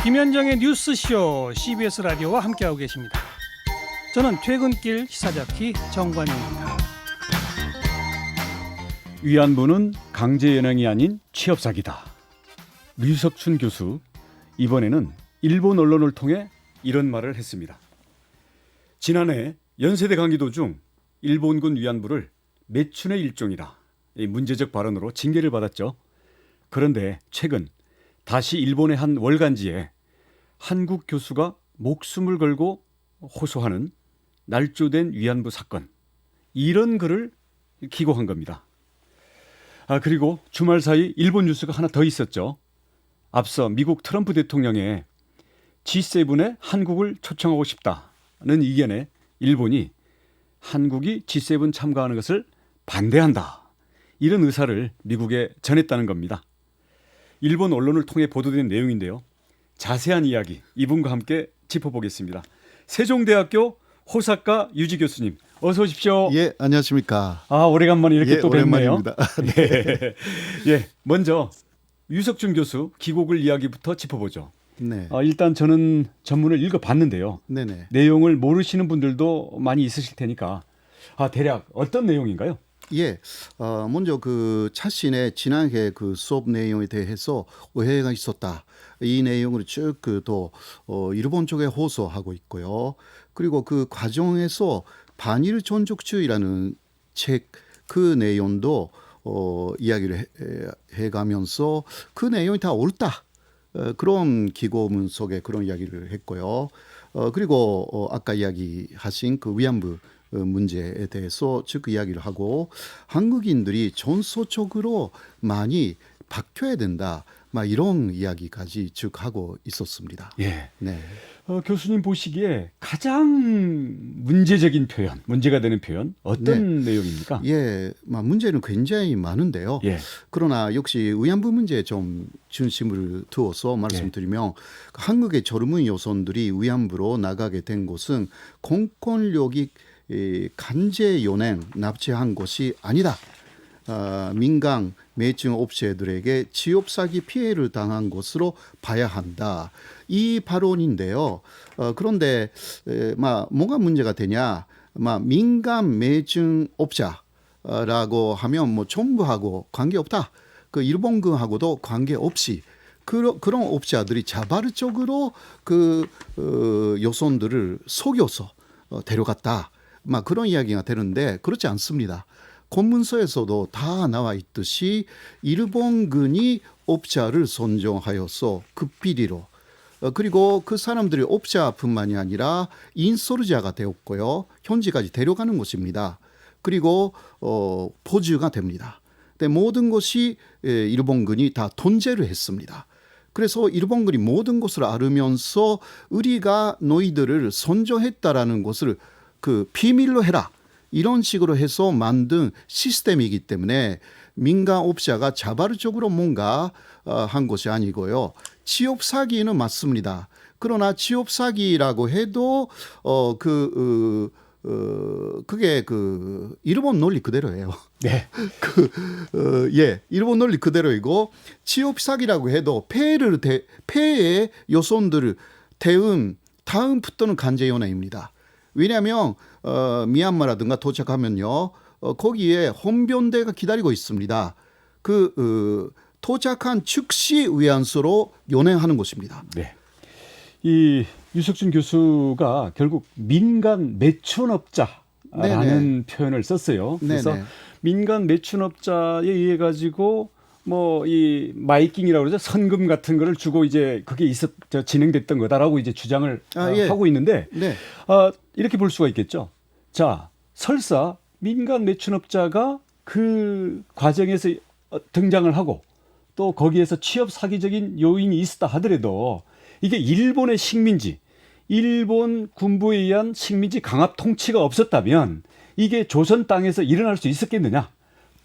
김현정의 뉴스쇼 CBS 라디오와 함께하고 계십니다. 저는 퇴근길 시사자키 정관용입니다. 위안부는 강제연행이 아닌 취업사기다. 류석춘 교수, 이번에는 일본 언론을 통해 이런 말을 했습니다. 지난해 연세대 강의 도중 일본군 위안부를 매춘의 일종이라 문제적 발언으로 징계를 받았죠. 그런데 최근 다시 일본의 한 월간지에 한국 교수가 목숨을 걸고 호소하는 날조된 위안부 사건, 이런 글을 기고한 겁니다. 그리고 주말 사이 일본 뉴스가 하나 더 있었죠. 앞서 미국 트럼프 대통령의 G7에 한국을 초청하고 싶다는 의견에 일본이 한국이 G7 참가하는 것을 반대한다, 이런 의사를 미국에 전했다는 겁니다. 일본 언론을 통해 보도된 내용인데요. 자세한 이야기 이분과 함께 짚어보겠습니다. 세종대학교 호사카 유지 교수님, 어서 오십시오. 예, 안녕하십니까. 오래간만에 이렇게 또 뵙네요. 오랜만입니다. 네. 예, 먼저 유석준 교수 기고글 이야기부터 짚어보죠. 네. 일단 저는 전문을 읽어봤는데요. 네네. 내용을 모르시는 분들도 많이 있으실 테니까 대략 어떤 내용인가요? 예, 먼저 그 자신의 지난해 그 수업 내용에 대해서 오해가 있었다. 이 내용을 쭉 일본 쪽에 호소하고 있고요. 그리고 그 과정에서 반일 존족주의라는 책 그 내용도 이야기를 해가면서 그 내용이 다 옳다. 그런 기고문 속에 그런 이야기를 했고요. 그리고 아까 이야기하신 그 위안부 문제에 대해서 즉 이야기를 하고, 한국인들이 전소적으로 많이 바뀌어야 된다, 막 이런 이야기까지 즉 하고 있었습니다. 예. 네. 교수님 보시기에 가장 문제적인 표현, 문제가 되는 표현 어떤 내용입니까? 예, 문제는 굉장히 많은데요. 예. 그러나 역시 위안부 문제에 좀 중심을 두어서 말씀드리면, 한국의 젊은 여성들이 위안부로 나가게 된 것은 공권력이 강제 연행 납치한 것이 아니다. 민간 매칭 업체들에게 취업 사기 피해를 당한 것으로 봐야 한다. 이 발언인데요. 그런데 뭐가 문제가 되냐? 민간 매칭 업자라고 하면 뭐 정부하고 관계없다. 그 일본군하고도 관계없이 그런 업자들이 자발적으로 여성들을 속여서 데려갔다. 그런 이야기가 되는데 그렇지 않습니다. 공문서에서도 다 나와 있듯이 일본군이 업자를 선정하여서 그 비리로, 그리고 그 사람들이 업자뿐만이 아니라 인솔자가 되었고요. 현지까지 데려가는 것입니다. 그리고 보조가 됩니다. 근데 모든 것이 일본군이 다 통제를 했습니다. 그래서 일본군이 모든 것을 알으면서 우리가 너희들을 선정했다라는 것을 비밀로 해라, 이런 식으로 해서 만든 시스템이기 때문에 민간업자가 자발적으로 뭔가 한 것이 아니고요. 취업 사기는 맞습니다. 그러나 취업 사기라고 해도 그게 일본 논리 그대로예요. 네. 일본 논리 그대로이고, 취업 사기라고 해도 폐해의 여성들을 태운 다음부터는 강제 연애입니다. 왜냐하면 미얀마라든가 도착하면요, 거기에 헌병대가 기다리고 있습니다. 도착한 즉시 위안소로 연행하는 것입니다. 네. 이 유석준 교수가 결국 민간 매춘업자라는 표현을 썼어요. 그래서 네네. 민간 매춘업자에 의해 가지고 이 마이킹이라고 그러죠. 선금 같은 거를 주고 이제 그게 진행됐던 거다라고 이제 주장을 하고 있는데, 네. 이렇게 볼 수가 있겠죠. 자, 설사 민간 매춘업자가 그 과정에서 등장을 하고 또 거기에서 취업 사기적인 요인이 있었다 하더라도, 이게 일본의 식민지, 일본 군부에 의한 식민지 강압 통치가 없었다면 이게 조선 땅에서 일어날 수 있었겠느냐?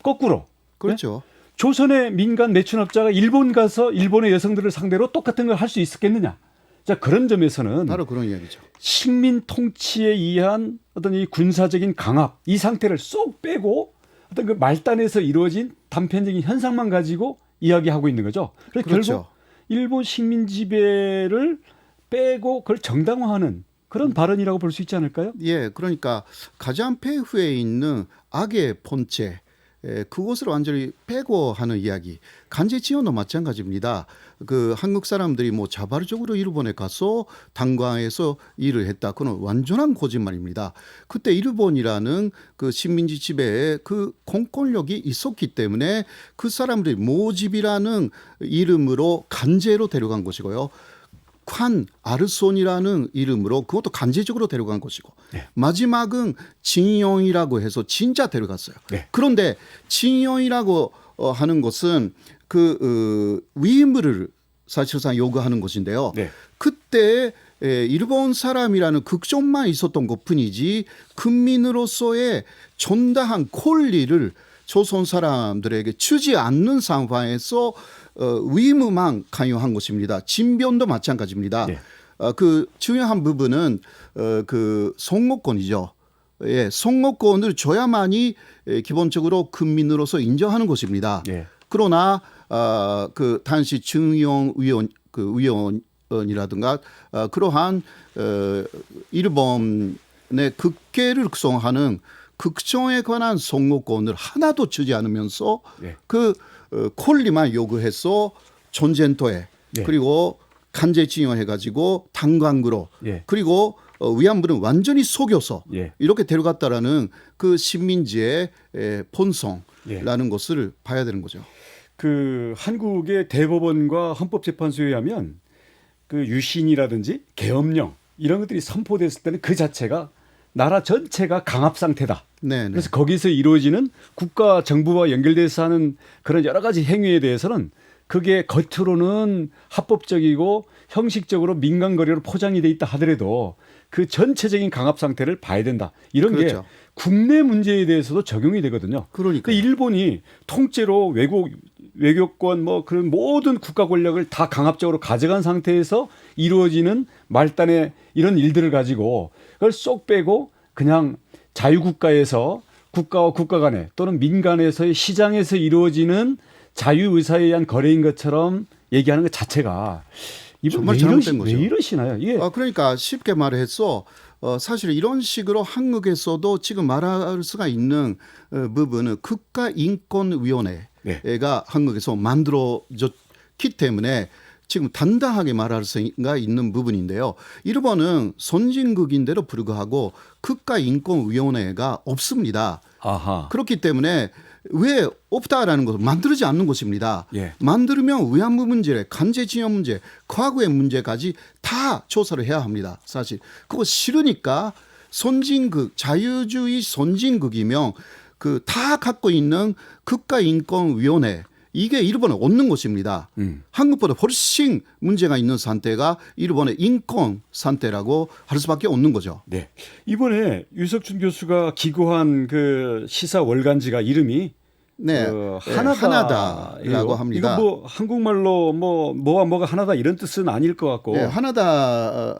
거꾸로. 그렇죠. 네? 조선의 민간 매춘업자가 일본 가서 일본의 여성들을 상대로 똑같은 걸 할 수 있었겠느냐? 자, 그런 점에서는 바로 그런 이야기죠. 식민 통치에 의한 어떤 이 군사적인 강압, 이 상태를 쏙 빼고 어떤 그 말단에서 이루어진 단편적인 현상만 가지고 이야기하고 있는 거죠. 그래서 그렇죠. 결국 일본 식민 지배를 빼고 그걸 정당화하는 그런 발언이라고 볼 수 있지 않을까요? 예, 그러니까 가장 배후에 있는 악의 본체, 그것을 완전히 빼고 하는 이야기. 간제 지원도 마찬가지입니다. 그 한국 사람들이 뭐 자발적으로 일본에 가서 당과에서 일을 했다. 그건 완전한 거짓말입니다. 그때 일본이라는 그 식민지 지배에 그 공권력이 있었기 때문에 그 사람들이 모집이라는 이름으로 간제로 데려간 것이고요. 관 아르손이라는 이름으로 그것도 간제적으로 데려간 것이고 네. 마지막은 징용이라고 해서 진짜 데려갔어요. 네. 그런데 징용이라고 하는 것은 그 위임을 사실상 요구하는 것인데요. 네. 그때 일본 사람이라는 극존만 있었던 것뿐이지 국민으로서의 존다한 권리를 조선 사람들에게 주지 않는 상황에서 위임만 강요한 것입니다. 진변도 마찬가지입니다. 네. 그 중요한 부분은 그 송로권이죠. 예, 송로권을 줘야만이 기본적으로 국민으로서 인정하는 것입니다. 네. 그러나 그 당시 중용 위원 그 위원이라든가 그러한 일본의 극계를 구성하는 극정에 관한 송로권을 하나도 주지 않으면서 네. 그 권리만 요구해서 전쟁터에 네. 그리고 간제징용해가지고 당광구로 예. 그리고 위안부는 완전히 속여서 예. 이렇게 데려갔다라는 그 식민지의 본성이라는 것을 봐야 되는 거죠. 그 한국의 대법원과 헌법재판소에 의하면 그 유신이라든지 계엄령 이런 것들이 선포됐을 때는 그 자체가 나라 전체가 강압 상태다. 네, 그래서 거기서 이루어지는 국가 정부와 연결돼서 하는 그런 여러 가지 행위에 대해서는 그게 겉으로는 합법적이고 형식적으로 민간거래로 포장이 돼 있다 하더라도 그 전체적인 강압 상태를 봐야 된다. 이런 그렇죠. 게 국내 문제에 대해서도 적용이 되거든요. 그러니까 일본이 통째로 외교권 뭐 그런 모든 국가 권력을 다 강압적으로 가져간 상태에서 이루어지는 말단의 이런 일들을 가지고 그걸 쏙 빼고 그냥 자유국가에서 국가와 국가 간에 또는 민간에서의 시장에서 이루어지는 자유의사에 의한 거래인 것처럼 얘기하는 것 자체가 정말 잘못된 거죠. 왜 이러시나요? 이게 그러니까 쉽게 말해서 사실 이런 식으로 한국에서도 지금 말할 수가 있는 부분은 국가인권위원회가 네. 한국에서 만들어졌기 때문에 지금 단단하게 말할 수가 있는 부분인데요. 일본은 선진국인데도 불구하고 국가인권위원회가 없습니다. 아하. 그렇기 때문에 왜 없다라는 것을 만들지 않는 것입니다. 예. 만들면 위안부 문제, 간제징용 문제, 과거의 문제까지 다 조사를 해야 합니다. 사실 그거 싫으니까 선진국, 자유주의 선진국이면 그 다 갖고 있는 국가인권위원회 이게 일본에 없는 것입니다. 한국보다 훨씬 문제가 있는 상태가 일본의 인권 상태라고 할 수밖에 없는 거죠. 네. 이번에 유석준 교수가 기고한 그 시사 월간지가 이름이 네, 하나다라고 합니다. 이거 뭐 한국말로 뭐가 하나다 이런 뜻은 아닐 것 같고. 네, 하나다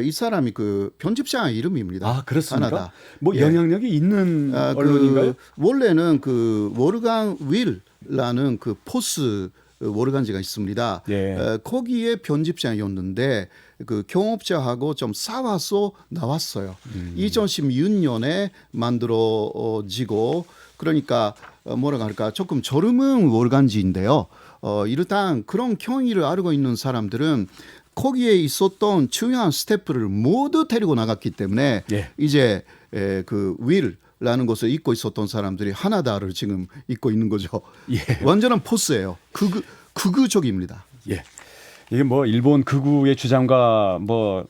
이 사람이 그 편집자 이름입니다. 아, 그렇습니까? 하나다. 뭐 예. 영향력이 있는 언론인가요? 원래는 그 워르간 윌라는 그 포스 워르간지가 있습니다. 예. 거기에 편집장이었는데 그 경업자하고 좀 싸워서 나왔어요. 2016년에 만들어지고 그러니까 뭐라고 할까 조금 저렴한 월간지인데요. 일단 그런 경위를 알고 있는 사람들은 거기에 있었던 중요한 스태프를 모두 데리고 나갔기 때문에 예. 이제 그 윌라는 것을 잊고 있었던 사람들이 하나다를 지금 잊고 있는 거죠. 예. 완전한 포스예요. 극우적입니다. 예. 이게 뭐 일본 극우의 주장과 뭐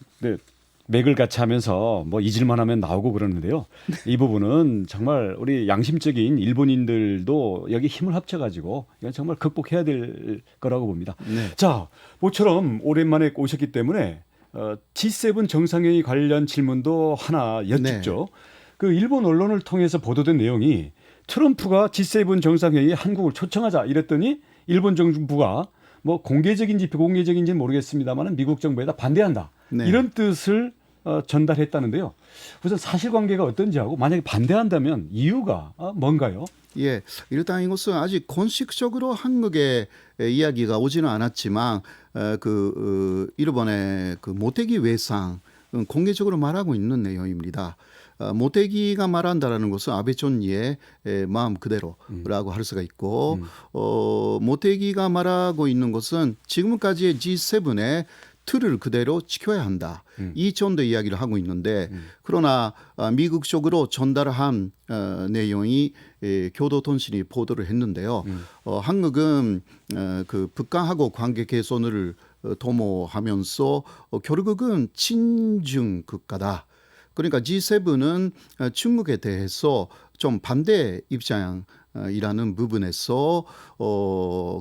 맥을 같이 하면서 뭐 잊을만 하면 나오고 그러는데요. 이 부분은 정말 우리 양심적인 일본인들도 여기 힘을 합쳐가지고 이건 정말 극복해야 될 거라고 봅니다. 네. 자, 모처럼 오랜만에 오셨기 때문에 G7 정상회의 관련 질문도 하나 여쭙죠. 그 일본 언론을 통해서 보도된 내용이 트럼프가 G7 정상회의에 한국을 초청하자 이랬더니 일본 정부가 뭐 공개적인지 비공개적인지는 모르겠습니다만 미국 정부에다 반대한다. 네. 이런 뜻을 전달했다는데요. 우선 사실관계가 어떤지 하고 만약에 반대한다면 이유가 뭔가요? 예, 일단 이것은 아직 공식적으로 한국의 이야기가 오지는 않았지만 일본의 그 모테기 외상 공개적으로 말하고 있는 내용입니다. 모테기가 말한다라는 것은 아베 총리의 마음 그대로라고 할 수가 있고 모테기가 말하고 있는 것은 지금까지의 G7의 틀을 그대로 지켜야 한다. 이 정도 이야기를 하고 있는데 그러나 미국 쪽으로 전달한 내용이 교도통신이 보도를 했는데요. 한국은 그 북한하고 관계 개선을 도모하면서 결국은 친중 국가다. 그러니까 G7은 중국에 대해서 좀 반대 입장이라는 부분에서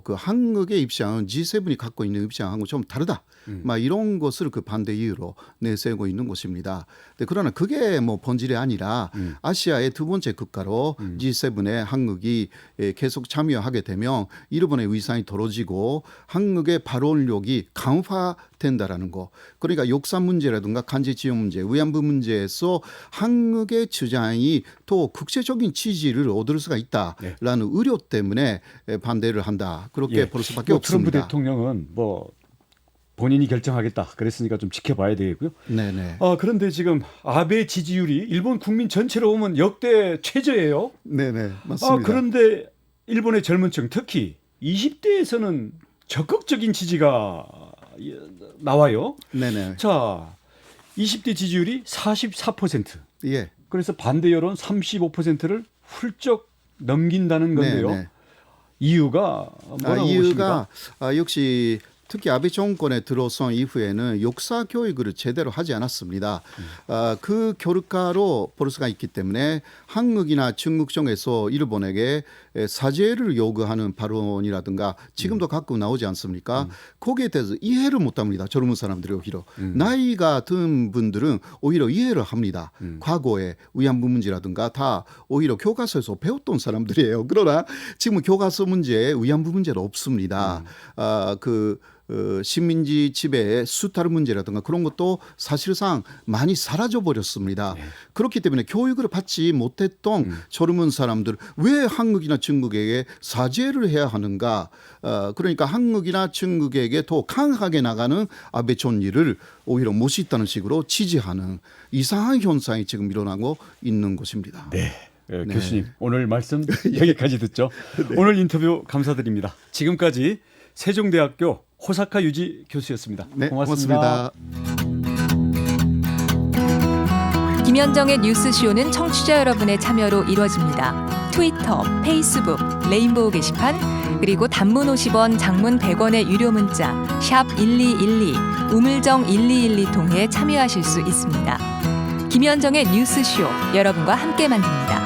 그 한국의 입장은 G7이 갖고 있는 입장하고 좀 다르다. 막 이런 것을 그 반대 이유로 내세우고 있는 것입니다. 그러나 그게 뭐 본질이 아니라 아시아의 두 번째 국가로 G7에 한국이 계속 참여하게 되면 일본의 위상이 떨어지고 한국의 발언력이 강화된다라는 거. 그러니까 역사 문제라든가 간제 지역 문제, 위안부 문제에서 한국의 주장이 또 국제적인 지지를 얻을 수가 있다라는 우려 때문에 반대를 한다. 그렇게 볼 수밖에 없습니다. 트럼프 대통령은 뭐 본인이 결정하겠다 그랬으니까 좀 지켜봐야 되겠고요. 네네. 그런데 지금 아베 지지율이 일본 국민 전체로 보면 역대 최저예요. 네네. 맞습니다. 그런데 일본의 젊은층 특히 20대에서는 적극적인 지지가 나와요. 네네. 자, 20대 지지율이 44%. 예. 그래서 반대 여론 35%를 훌쩍 넘긴다는 건데요. 네네. 이유가 뭐라고 이유가 보십니까? 역시 특히 아베 정권에 들어선 이후에는 역사 교육을 제대로 하지 않았습니다. 그 결과로 볼 수가 있기 때문에 한국이나 중국 쪽에서 일본에게 사죄를 요구하는 발언이라든가 지금도 가끔 나오지 않습니까? 거기에 대해서 이해를 못합니다. 젊은 사람들이 오히려. 나이가 든 분들은 오히려 이해를 합니다. 과거에 위안부 문제라든가 다 오히려 교과서에서 배웠던 사람들이에요. 그러나 지금 교과서 문제에 위안부 문제는 없습니다. 식민지 지배의 수탈 문제라든가 그런 것도 사실상 많이 사라져 버렸습니다. 그렇기 때문에 교육을 받지 못했던 젊은 사람들 왜 한국이나 중국에게 사죄를 해야 하는가? 그러니까 한국이나 중국에게 더 강하게 나가는 아베 총리를 오히려 멋있다는 식으로 지지하는 이상한 현상이 지금 일어나고 있는 것입니다. 네. 교수님 오늘 말씀 여기까지 듣죠. 오늘 인터뷰 감사드립니다. 지금까지 세종대학교 호사카 유지 교수였습니다. 네, 고맙습니다. 김현정의 뉴스쇼는 청취자 여러분의 참여로 이루어집니다. 트위터, 페이스북, 레인보우 게시판, 그리고 단문 50원, 장문 100원의 유료 문자 샵 1212, 우물정 1212 통해 참여하실 수 있습니다. 김현정의 뉴스쇼, 여러분과 함께 만듭니다.